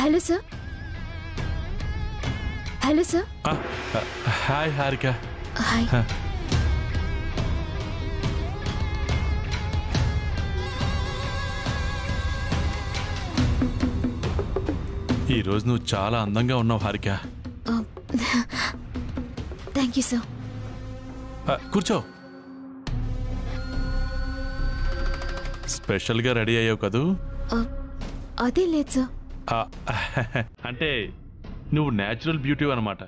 Hello sir. Hello sir. Hi Harika. Hi. ఈరోజు నువ్వు చాలా అందంగా ఉన్నావు హారిక. Thank you sir. కూర్చో. స్పెషల్గా రెడీ అయ్యావు కదూ? అదే లేదు సార్. అంటే నువ్వు న్యాచురల్ బ్యూటీ అన్నమాట.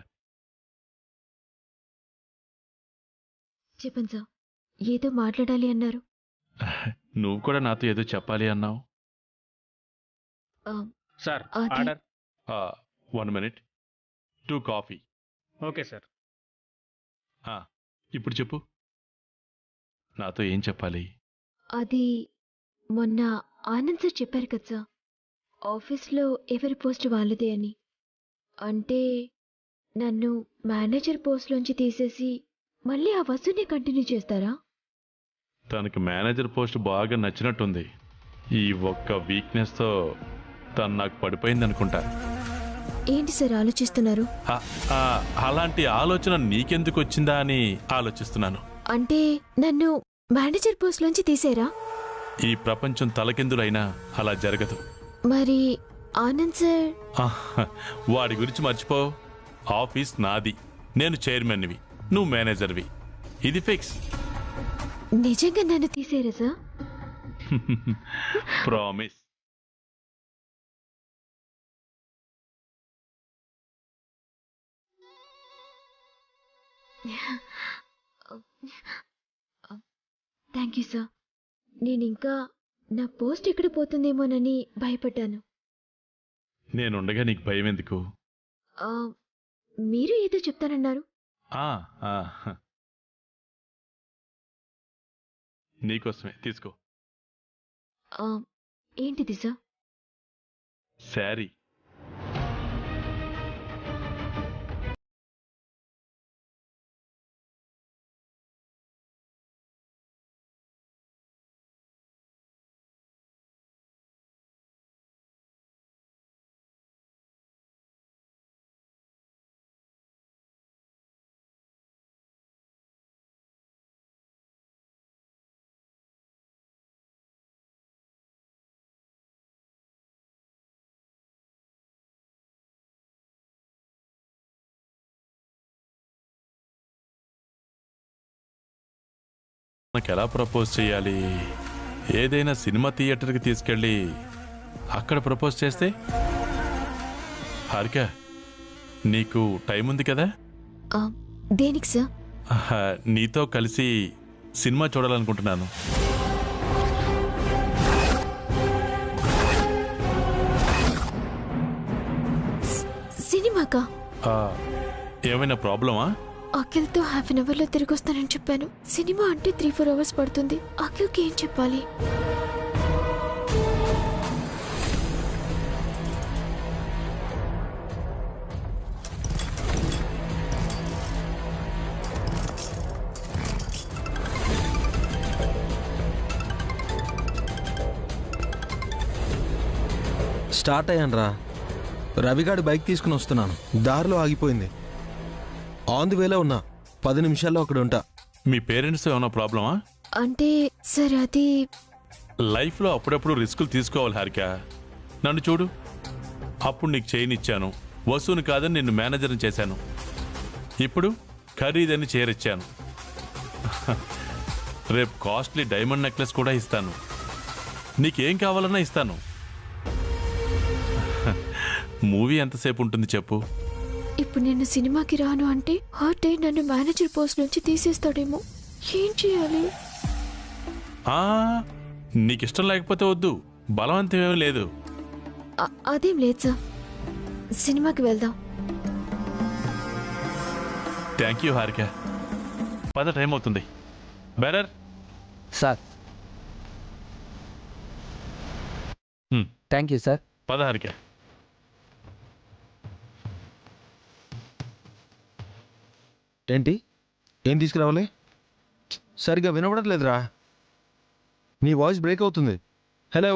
చెప్పండి సార్, ఏదో మాట్లాడాలి అన్నారు. నువ్వు కూడా నాతో ఏదో చెప్పాలి అన్నావు. సార్ అది- order. 1 minute, 2 coffee. Okay sir. ఇప్పుడు చెప్పు, నాతో ఏం చెప్పాలి? అది మొన్న ఆనంద్ సార్ చెప్పారు కదా సార్, ఆఫీస్లో ఎవరి పోస్ట్ వాళ్ళదే అని. అంటే నన్ను మేనేజర్ పోస్ట్లోంచి తీసేసి మళ్ళీ ఆ వసూనే కంటిన్యూ చేస్తారా? తనకి మేనేజర్ పోస్ట్ బాగా నచ్చినట్టుంది. ఈ ఒక్క వీక్నెస్తో తను నాకు పడిపోయింది అనుకుంటా. ఏంటి సార్ ఆలోచిస్తున్నారు? అలాంటి ఆలోచన నీకెందుకు వచ్చిందా అని ఆలోచిస్తున్నాను. అంటే నన్ను మేనేజర్ పోస్ట్లోంచి తీసేరా? ఈ ప్రపంచం తలకిందులైనా అలా జరగదు. మరి ఆనంద్ సార్? వాడి గురించి మర్చిపో. ఆఫీస్ నాది, నేను చైర్మన్వి, నువ్వు మేనేజర్వి. ఇది ఫిక్స్. నిజంగా నన్ను తీసేరా sir? Promise. Thank you sir. నేను ఇంకా నా పోస్ట్ ఎక్కడ పోతుందేమోనని భయపడ్డాను. నేనుండగా నీకు భయం ఎందుకు? ఆ, మీరు ఏదో చెప్తానన్నారు. ఆ, ఆ. నీకోసమే, తీసుకో. ఆ, ఏంటిది సార్? శారీ. నాకు ఎలా ప్రపోజ్ చేయాలి? ఏదైనా సినిమా థియేటర్కి తీసుకెళ్ళి అక్కడ ప్రపోజ్ చేస్తే? హారిక, నీకు టైం ఉంది కదా? దేనికి సార్? నీతో కలిసి సినిమా చూడాలనుకుంటున్నాను. సినిమాకా? ఏమైనా ప్రాబ్లమా? అఖిల్తో ½ లో తిరిగి వస్తానని చెప్పాను. సినిమా అంటే 3-4 అవర్స్ పడుతుంది. అఖిల్కి ఏం చెప్పాలి? స్టార్ట్ అయ్యాను రా. రవిగాడి బైక్ తీసుకుని వస్తున్నాను, దారిలో ఆగిపోయింది. ఆన్ ది వేలో ఉన్నా, 10 నిమిషాల్లో అక్కడ ఉంటా. మీ పేరెంట్స్ ఏమైనా ప్రాబ్లమా? అంటే సార్ అది లైఫ్లో అప్పుడప్పుడు రిస్కులు తీసుకోవాలి హారిక. నన్ను చూడు, అప్పుడు నీకు చైన్ ఇచ్చాను, వసూను కాదని నిన్ను మేనేజర్ని చేశాను. ఇప్పుడు ఖరీదని చేరిచ్చాను. రేపు కాస్ట్లీ డైమండ్ నెక్లెస్ కూడా ఇస్తాను. నీకేం కావాలన్నా ఇస్తాను. మూవీ ఎంతసేపు ఉంటుంది చెప్పు? ఇప్పుడు నేను సినిమాకి రాను అంటే హర్ట్ అయి నన్ను మేనేజర్ పోస్ట్ నుంచి తీసేస్తాడేమో. ఏం చేయాలి? నీకిష్టం లేకపోతే వద్దు, బలవంతమేమీ లేదు. అదేం లేదు సార్, సినిమాకి వెళ్దాం. Thank you Harika. పద, టైం అవుతుంది. Bearer sir. Thank you sir. పద హారిక. ఏంటి? ఏం తీసుకురావాలి? సరిగ్గా వినపడట్లేదురా, నీ వాయిస్ బ్రేక్ అవుతుంది. హలో,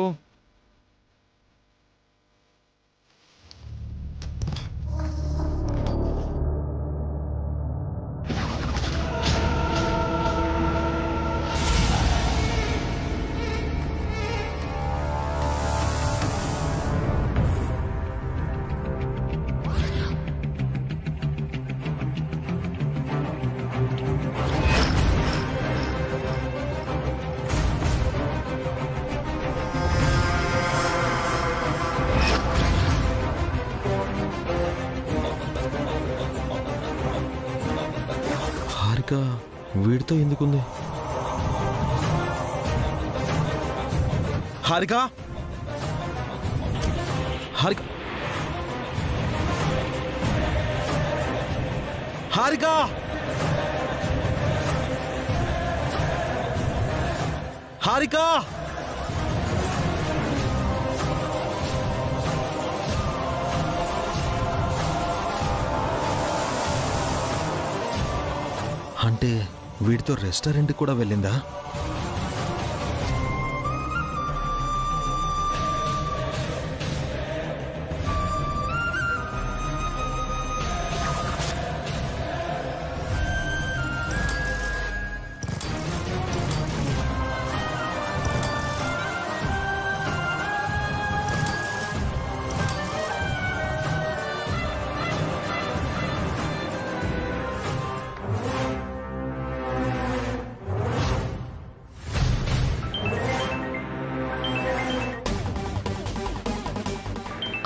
ఎవరితో ఎందుకుంది? హారిక, హారిక, హారిక, హారిక, అంటే వీడితో రెస్టారెంట్కి కూడా వెళ్ళిందా?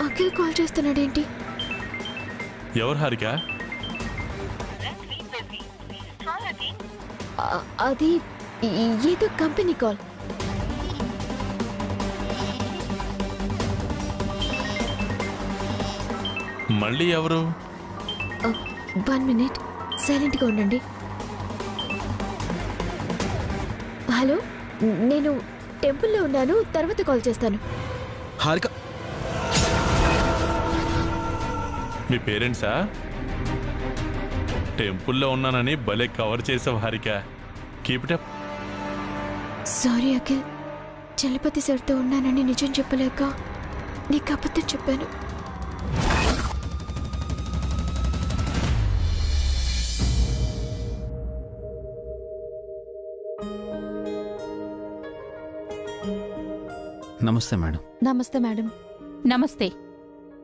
అఖిల్ కాల్ చేస్తున్నాడేంటి? ఎవరు హారిక? అది ఏదో కంపెనీ కాల్. మళ్ళీ ఎవరు? 1 minute సైలెంట్గా ఉండండి. హలో, నేను టెంపుల్లో ఉన్నాను, తర్వాత కాల్ చేస్తాను. హారిక, మీ పేరెంట్సా? టెంపుల్లో ఉన్నానని భలే కవర్ చేసావు Harika. Keep it up. Sorry Akhil, Chalapathi సార్తో ఉన్నానని నిజం చెప్పలేక నీకు అబద్ధం చెప్పాను. నమస్తే మేడం. నమస్తే మేడం. నమస్తే,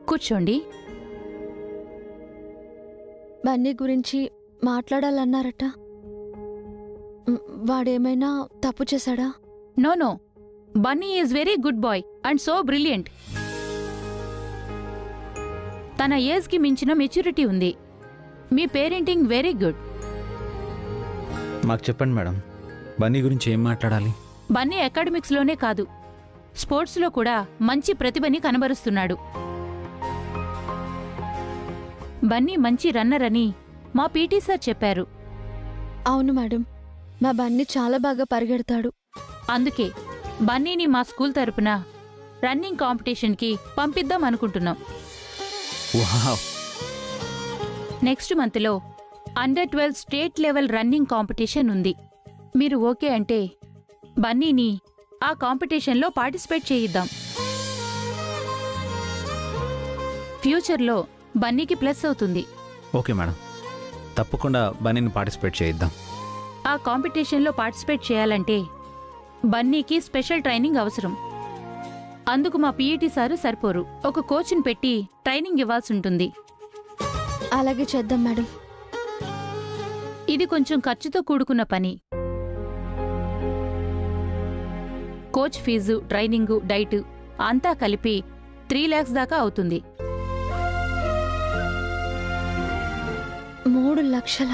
కూర్చోండి. బన్నీ గురించి మాట్లాడాలన్నారట. వాడేమైనా తప్పు చేశాడా? No no, Bunny is very good boy and so brilliant. తన ఏజ్కి మించిన మెచ్యూరిటీ ఉంది. మీ పేరెంటింగ్ వెరీ గుడ్. మాకు చెప్పండి మేడం, బన్నీ గురించి ఏం మాట్లాడాలి? బన్నీ అకాడమిక్స్లోనే కాదు, స్పోర్ట్స్లో కూడా మంచి ప్రతిభని కనబరుస్తున్నాడు. బన్నీ మంచి రన్నర్ అని మా పీటీ సార్ చెప్పారు. అవును మేడం, మా బన్నీ చాలా బాగా పరిగెడతాడు. అందుకే బన్నీని మా స్కూల్ తరపున రన్నింగ్ కాంపిటీషన్కి పంపిద్దాం అనుకుంటున్నాం. వావ్! నెక్స్ట్ మంత్లో under 12 state level running competition ఉంది. మీరు ఓకే అంటే బన్నీని ఆ కాంపిటీషన్లో పార్టిసిపేట్ చేయిద్దాం. ఫ్యూచర్లో బన్నీకి ప్లస్ అవుతుంది. ఓకే మేడం, తప్పకుండా బన్నీని పార్టిసిపేట్ చేయిద్దాం. ఆ కాంపిటీషన్లో పార్టిసిపేట్ చేయాలంటే బన్నీకి స్పెషల్ ట్రైనింగ్ అవసరం. అందుకు మా పీఈటీ సారు సరిపోరు, ఒక కోచ్ని పెట్టి ట్రైనింగ్ ఇవ్వాల్సి ఉంటుంది. అలాగే చేద్దాం మేడం. ఇది కొంచెం ఖర్చుతో కూడుకున్న పని. కోచ్ ఫీజు, ట్రైనింగు, డైట్ అంతా కలిపి 3 lakhs దాకా అవుతుంది. 3 లక్షల?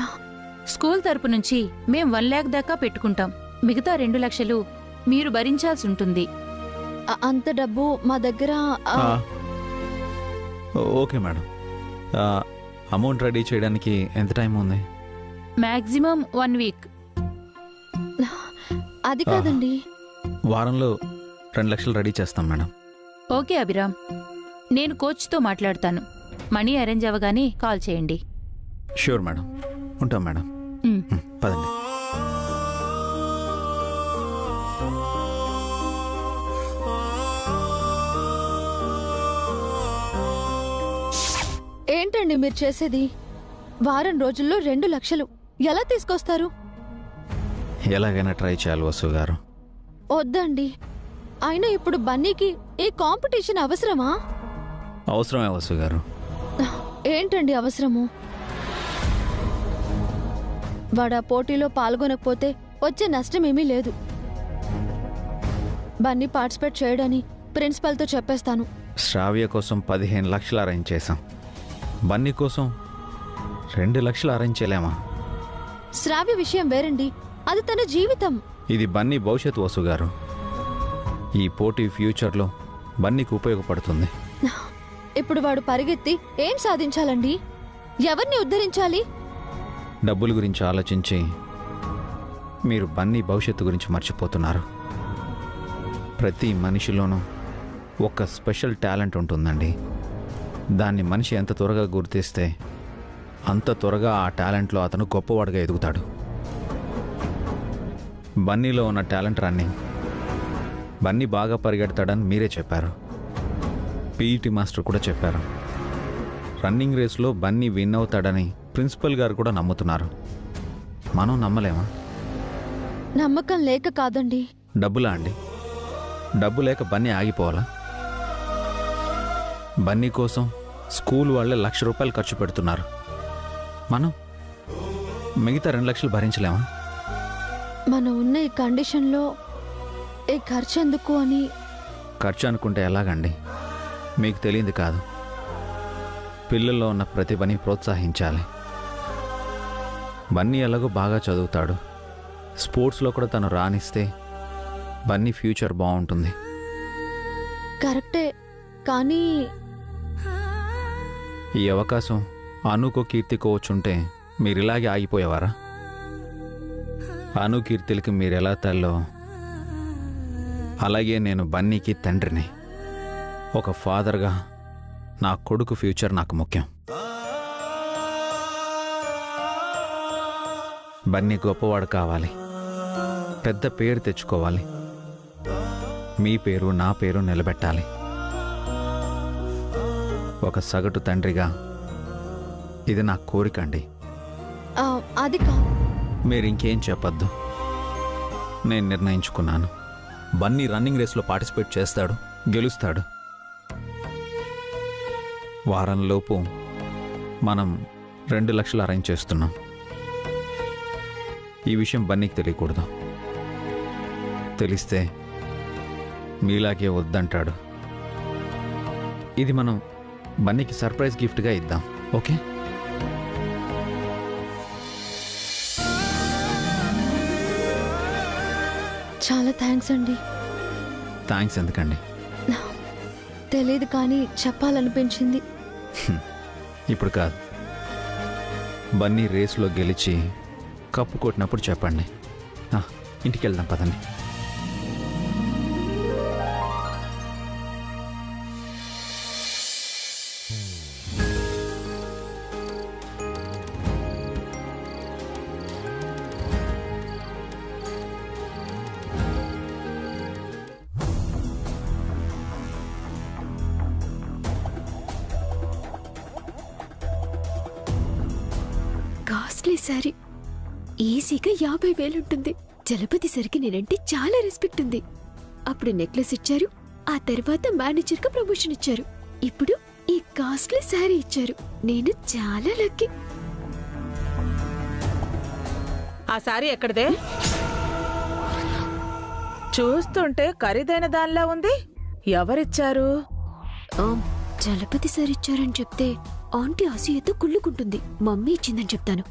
స్కూల్ తరపు నుంచి మేం 1 lakh దాకా పెట్టుకుంటాం. మిగతా 2 లక్షలు మీరు భరించాల్సి ఉంటుంది. అంత డబ్బు మా దగ్గర ఓకే మేడం, అమౌంట్ రెడీ చేయడానికి ఎంత టైం ఉంది? Maximum 1 week. అది కాదండి. వారంలో 2 లక్షలు రెడీ చేస్తాం మేడం. ఓకే అభిరామ్, నేను కోచ్తో మాట్లాడతాను. మనీ అరేంజ్ అవ్వగానే కాల్ చేయండి. ష్యూర్ మేడం, ఉంటాం మేడం. పదండి. ఏంటండి మీరు చేసేది? వారం రోజుల్లో 2 లక్షలు ఎలా తీసుకొస్తారు? ఎలాగైనా ట్రై చేయాలి వసు గారు. వద్దండి, అయినా ఇప్పుడు బన్నీకి ఈ కాంపిటీషన్ అవసరమా? అవసరమే వసు గారు. ఏంటండి అవసరము? వాడు ఆ పోటీలో పాల్గొనకపోతే వచ్చే నష్టమేమీ లేదు. బన్నీ పార్టిసిపేట్ చేయడని ప్రిన్సిపల్తో చెప్పేస్తాను. శ్రావ్య కోసం 15 లక్షలు అరేంజ్ చేశాం. బన్నీ కోసం 2 లక్షలు అరేంజ్ చేయలేమా? శ్రావ్య విషయం వేరండి, అది తన జీవితం. ఇది బన్నీ భవిష్యత్తు వసు గారు. ఈ పోటీ ఫ్యూచర్లో బన్నీకి ఉపయోగపడుతుంది. ఇప్పుడు వాడు పరిగెత్తి ఏం సాధించాలండి? ఎవరిని ఉద్ధరించాలి? డబ్బుల గురించి ఆలోచించి మీరు బన్నీ భవిష్యత్తు గురించి మర్చిపోతున్నారు. ప్రతి మనిషిలోనూ ఒక స్పెషల్ టాలెంట్ ఉంటుందండి. దాన్ని మనిషి ఎంత త్వరగా గుర్తిస్తే అంత త్వరగా ఆ టాలెంట్లో అతను గొప్పవాడుగా ఎదుగుతాడు. బన్నీలో ఉన్న టాలెంట్ రన్నింగ్. బన్నీ బాగా పరిగెడతాడని మీరే చెప్పారు. పీఈటీ మాస్టర్ కూడా చెప్పారు. రన్నింగ్ రేస్లో బన్నీ విన్ అవుతాడని ప్రిన్సిపల్ గారు కూడా నమ్ముతున్నారు. మనం నమ్మలేమా? నమ్మకం లేక కాదండి. డబ్బులా అండి? డబ్బు లేక బన్నీ ఆగిపోవాలా? బన్నీ కోసం స్కూల్ వాళ్ళే ₹1,00,000 ఖర్చు పెడుతున్నారు. మనం మిగతా 2 లక్షలు భరించలేమా? మనం ఉన్న ఈ కండిషన్లో ఈ ఖర్చు ఎందుకు అని. ఖర్చు అనుకుంటే ఎలాగండి? మీకు తెలియంది కాదు. పిల్లల్లో ఉన్న ప్రతిభని ప్రోత్సహించాలి. బన్నీ ఎలాగో బాగా చదువుతాడు. స్పోర్ట్స్లో కూడా తను రాణిస్తే బన్నీ ఫ్యూచర్ బాగుంటుంది. కరెక్టే, కానీ ఈ అవకాశం అనుకో కీర్తికో వచ్చుంటే మీరు ఇలాగే ఆగిపోయేవారా? అను కీర్తిలకి మీరెలా తల్లో అలాగే నేను బన్నీకి తండ్రిని. ఒక ఫాదర్గా నా కొడుకు ఫ్యూచర్ నాకు ముఖ్యం. బన్నీ గొప్పవాడు కావాలి, పెద్ద పేరు తెచ్చుకోవాలి, మీ పేరు నా పేరు నిలబెట్టాలి. ఒక సగటు తండ్రిగా ఇది నా కోరిక అండి. అది కా మీరు ఇంకేం చెప్పొద్దు. నేను నిర్ణయించుకున్నాను. బన్నీ రన్నింగ్ రేస్లో పార్టిసిపేట్ చేస్తాడు, గెలుస్తాడు. వారంలోపు మనం 2 లక్షలు అరేంజ్ చేస్తున్నాం. ఈ విషయం బన్నీకి తెలియకూడదు. తెలిస్తే మీలాగే వద్దంటాడు. ఇది మనం బన్నీకి సర్ప్రైజ్ గిఫ్ట్గా ఇద్దాం, ఓకే? చాలా థ్యాంక్స్ అండి. థ్యాంక్స్ ఎందుకండి? తెలియదు కానీ చెప్పాలనిపించింది. ఇప్పుడు కాదు. బన్నీ రేస్లో గెలిచి కప్పు కొట్టినప్పుడు చెప్పండి. ఇంటికి వెళ్దాం పదండి. కాస్ట్లీ శారీ, ఈజీగా 50,000 ఉంటుంది. చలపతి సరికి నేనంటే చాలా రెస్పెక్ట్ ఉంది. అప్పుడు నెక్లెస్ ఇచ్చారు, ఆ తర్వాత మేనేజర్గా ప్రమోషన్ ఇచ్చారు, ఇప్పుడు ఈ కాస్ట్లీ శారీ ఇచ్చారు. నేను చాలా లక్కీ. ఆ శారీ ఎక్కడిదే? చూస్తుంటే ఖరీదైన దానిలా ఉంది. ఎవరిచ్చారు? చలపతి సార్ ఇచ్చారని చెప్తే ఆంటీ అసూయతో కుళ్ళుకుంటుంది. మమ్మీ ఇచ్చిందని చెప్తాను.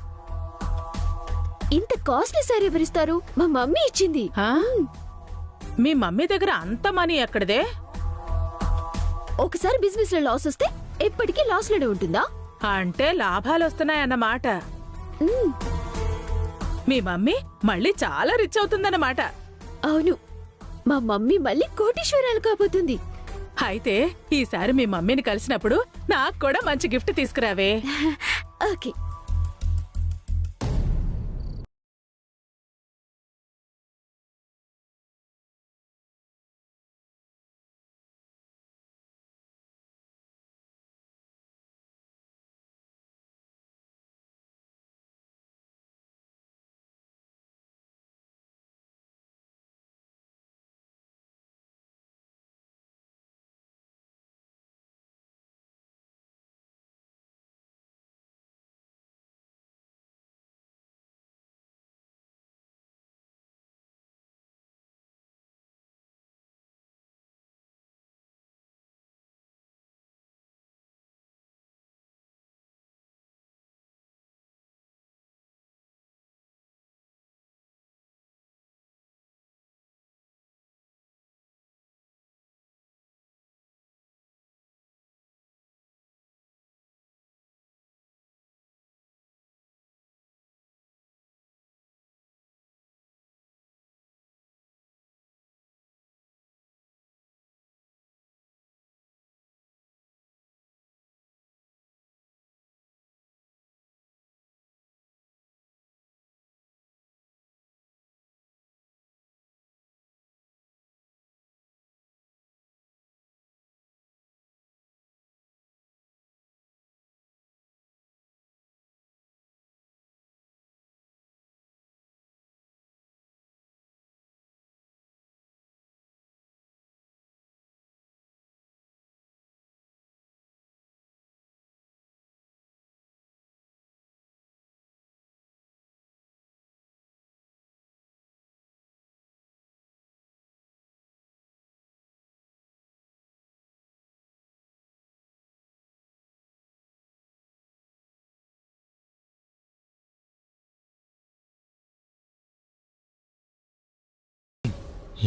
ఇంత కాస్ట్లీ సారీ ఎవరిస్తారు? మా మమ్మీ ఇచ్చింది. మీ మమ్మీ దగ్గర అంత మనీ ఎక్కడిదే? ఒకసారి బిజినెస్ లో లాస్ వస్తే ఎప్పటికీ లాస్ లోనే ఉంటుందా? అంటే లాభాలు వస్తున్నాయన్నమాట. మీ మమ్మీ మళ్ళీ చాలా రిచ్ అవుతుందన్నమాట. అవును, మా మమ్మీ మళ్ళీ కోటీశ్వరాలు కాబోతుంది. అయితే ఈసారి మీ మమ్మీని కలిసినప్పుడు నాకు కూడా మంచి గిఫ్ట్ తీసుకురావే. ఓకే.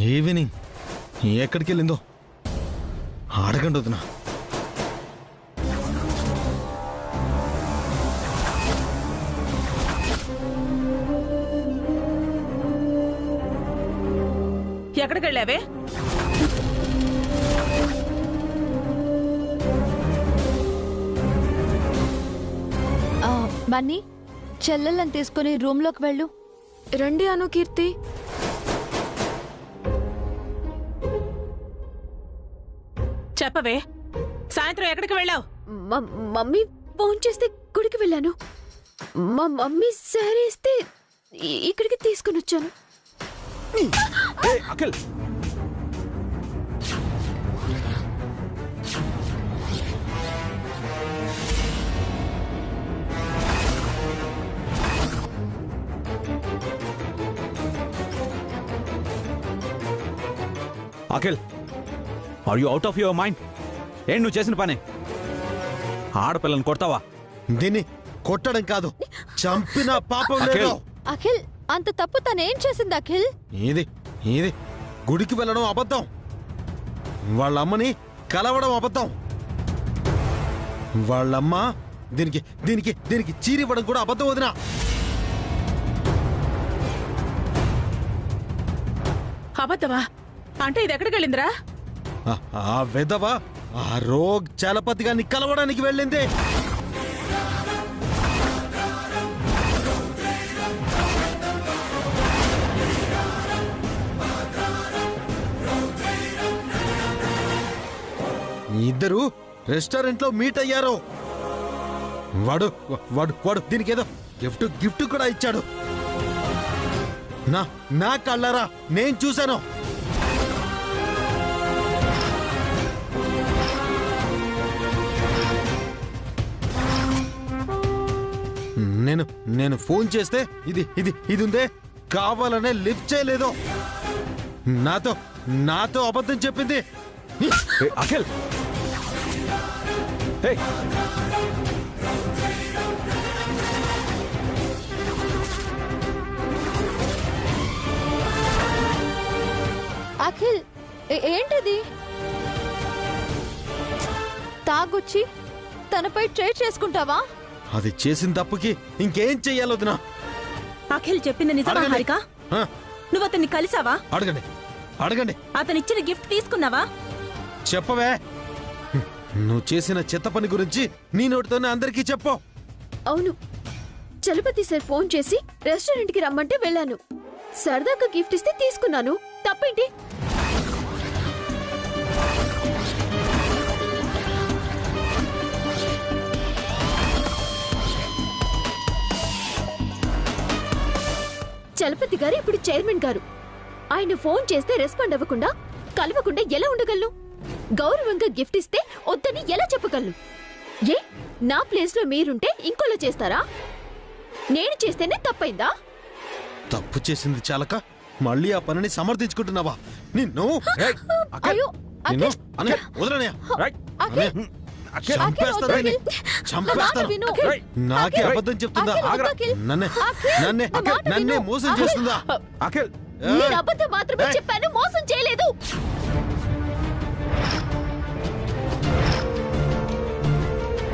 ఈవినింగ్ ఎక్కడికి వెళ్ళిందో అడగండి వదినా. ఎక్కడికి వెళ్ళావే? బన్నీ, చెల్లెళ్ళని తీసుకుని రూమ్లోకి వెళ్ళు. రండి అను, కీర్తి. చెప్పవే, సాయంత్రం ఎక్కడికి వెళ్ళావు? మమ్మీ ఫోన్ చేస్తే గుడికి వెళ్ళాను. మా మమ్మీ శారీ ఇస్తే ఇక్కడికి తీసుకుని వచ్చాను. Akhil, Akhil, are you out of your mind? ఏం నువ్వు చేసిన పని? ఆడపిల్లని కొడతావా? దీన్ని కొట్టడం కాదు, చంపిన పాపం లేదు. అఖిల్, అంత తప్పు తనేం చేసింది అఖిల్? ఇది ఇది గుడికి వెళ్ళడం అబద్ధం, వాళ్ళమ్మని కలవడం అబద్ధం, వాళ్ళమ్మ దీనికి దీనికి దీనికి చీరివ్వడం కూడా అబద్ధం వదినా. అబద్ధమా? అంటే ఇది ఎక్కడికి వెళ్ళిందిరా? ఆ వెధవ ఆ రోగ్ చలపతి గారిని కలవడానికి వెళ్ళింది. ఇద్దరు రెస్టారెంట్ లో మీట్ అయ్యారు. వాడు వాడు వాడు దీనికి ఏదో గిఫ్ట్ కూడా ఇచ్చాడు. నా కళ్ళారా నేను చూశాను. నేను ఫోన్ చేస్తే ఇది ఇది ఇది ఉందే, కావాలనే లిఫ్ట్ చేయలేదు. నాతో అబద్ధం చెప్పింది. అఖిల్, అఖిల్, ఏంటిది? తాగొచ్చి తనపై ట్రేడ్ చేసుకుంటావా? అది చేసిన తప్పుకి ఇంకేం చెయ్యాలో వదినా? అఖిల్ చెప్పింది నిజమా హారిక? నువ్వు అతన్ని కలిసావా? అడగండి అడగండి. అతనిచ్చిన గిఫ్ట్ తీసుకున్నావా? చెప్పవే, నువ్వు చేసిన చెత్త పని గురించి నీ నోటితోనే అందరికీ చెప్పు. అవును, చలపతి సార్ ఫోన్ చేసి రెస్టారెంట్కి రమ్మంటే వెళ్ళాను. సరదాగా గిఫ్ట్ ఇస్తే తీసుకున్నాను. తప్పేంటి? చలపతి గారు ఇప్పుడు చైర్మన్ గారు. ఆయన ఫోన్ చేస్తే రెస్పాండ్ అవ్వకుండా కలవకుండా ఎలా ఉండగలను? గౌరవంగా గిఫ్ట్ ఇస్తే వద్దని ఎలా చెప్పగలను? ఏ నా ప్లేస్ లో మీరుంటే ఇంకోలా చేస్తారా? నేను చేస్తేనే తప్పైందా? తప్పు చేసింది చాలక మళ్ళీ ఆ పనిని సమర్థించుకుంటున్నావా? నిన్ను అయ్యో, నిన్ను అఖిల్, అన్నయ్య, వదలన్నయ్య. అఖిల్, చంపేస్తాను అఖిల్, దీన్ని. చంపేస్తాను. విను. నాకే అబద్ధం చెప్తుందా? అఖిల్, అఖిల్, నన్నే అఖిల్, నన్నే నా మాట నన్నే విను. మోసం అఖిల్, చేస్తుందా? అఖిల్, నేను అబద్ధం మాత్రమే చెప్పాను, మోసం చేయలేదు.